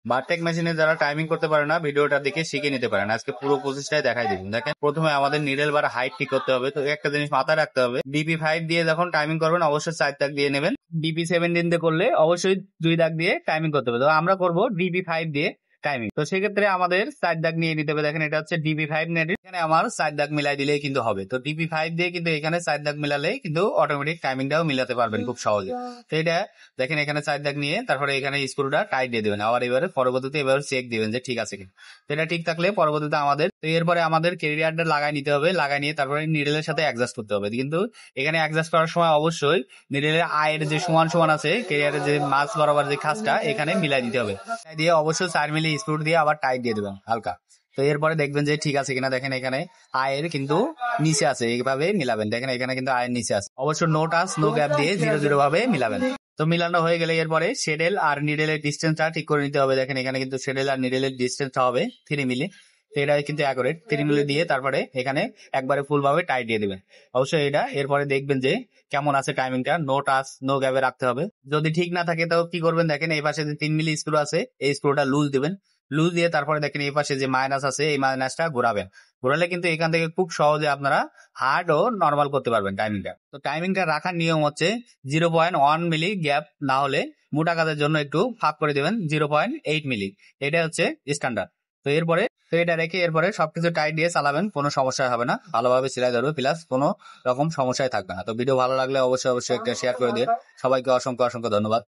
বারটেক মেশিনে যারা টাইমিং করতে পারে না ভিডিওটা দেখে শিখে নিতে পারেন। আজকে পুরো প্রসেসটাই দেখাই দিবেন। দেখেন প্রথমে আমাদের নিডেল বার হাইট ঠিক করতে হবে। তো একটা জিনিস মাথায় রাখতে হবে, DP5 দিয়ে যখন টাইমিং করবেন অবশ্যই 4 দাগ দিয়ে নেবেন। DP17 দিয়ে করলে অবশ্যই 2 দাগ দিয়ে টাইমিং করতে হবে। তো আমরা করব DP5 দিয়ে টাইমিং। তো সেক্ষেত্রে আমাদের 4 দাগ নিয়ে নিতে হবে। দেখেন এটা হচ্ছে DP5 নেট, এখানে আমার 4 দাগ মিলাই দিলেই কিন্তু হবে। তো DP5 দিয়ে কিন্তু এখানে 4 দাগ মিলালেই কিন্তু অটোমেটিক টাইমিংটাও মিলাতে পারবেন খুব সহজে। তো এটা দেখেন এখানে 4 দাগ নিয়ে তারপরে এখানে স্ক্রুটা টাইট দিয়ে দিবেন। আবার এবারে পরবর্তীতে এবার চেক দিবেন যে ঠিক আছে কিনা। তো এটা ঠিক থাকলে পরবর্তীতে আমাদের তো এরপরে আমাদের ক্যারিয়ারটা লাগাই নিতে হবে। লাগাই নিয়ে তারপরে নিডেলের সাথে অ্যাডজাস্ট করতে হবে। কিন্তু এখানে অ্যাডজাস্ট করার সময় অবশ্যই নিডেলের আয়ের যে সমান সমান আছে ক্যারিয়ারের যে মাছ বরাবর যে খাঁজটা এখানে মিলাই দিতে হবে। দিয়ে অবশ্যই 4 মিলি স্ক্রু দিয়ে আবার টাইট দিয়ে দেবেন হালকা। তো এরপরে দেখবেন যে ঠিক আছে কিনা। দেখেন এখানে আয়ের কিন্তু নিচে আছে, এইভাবে মিলাবেন। দেখেন এখানে কিন্তু আয়ের নিচে আছে। অবশ্য নো টাচ নো গ্যাপ দিয়ে 0 0 ভাবে মিলাবেন। তো মিলানো হয়ে গেলে এরপরে শেডেল আর নিডেলের ডিস্টেন্সটা ঠিক করে নিতে হবে। দেখেন এখানে কিন্তু শেডেল আর নিডেলের ডিস্টেন্সটা হবে 3 মিলি। তো এটা কিন্তু অ্যাকুরেট 3 মিলি দিয়ে তারপরে এখানে একবারে ফুল ভাবে টাইট দিয়ে দিবেন। অবশ্যই এটা এরপরে দেখবেন যে কেমন আছে টাইমিংটা। নো টাচ নো গ্যাপে রাখতে হবে। যদি ঠিক না থাকে তো কি করবেন, দেখেন এই পাশে যে 3 মিলি স্ক্রু আছে এই স্ক্রুটা লুজ দিবেন। লুজ দিয়ে তারপরে দেখেন এই পাশে যে মাইনাস আছে এই মাইনাসটা ঘোরাবেন। ঘোরালে কিন্তু এখান থেকে খুব সহজে আপনারা হার্ড ও নর্মাল করতে পারবেন টাইমিংটা। তো টাইমিংটা রাখার নিয়ম হচ্ছে 0.1 মিলি গ্যাপ না হলে মোটা কাজের জন্য একটু ফাঁক করে দেবেন 0.8 মিলি। এটা হচ্ছে স্ট্যান্ডার্ড। তো এরপরে তো এটা রেখে এরপরে সবকিছু টাইট দিয়ে চালাবেন, কোনো সমস্যা হবে না, ভালোভাবে সেলাই ধরবে, প্লাস কোনো রকম সমস্যায় থাকবে না। তো ভিডিও ভালো লাগলে অবশ্যই একটা শেয়ার করে দিন। সবাইকে অসংখ্য অসংখ্য ধন্যবাদ।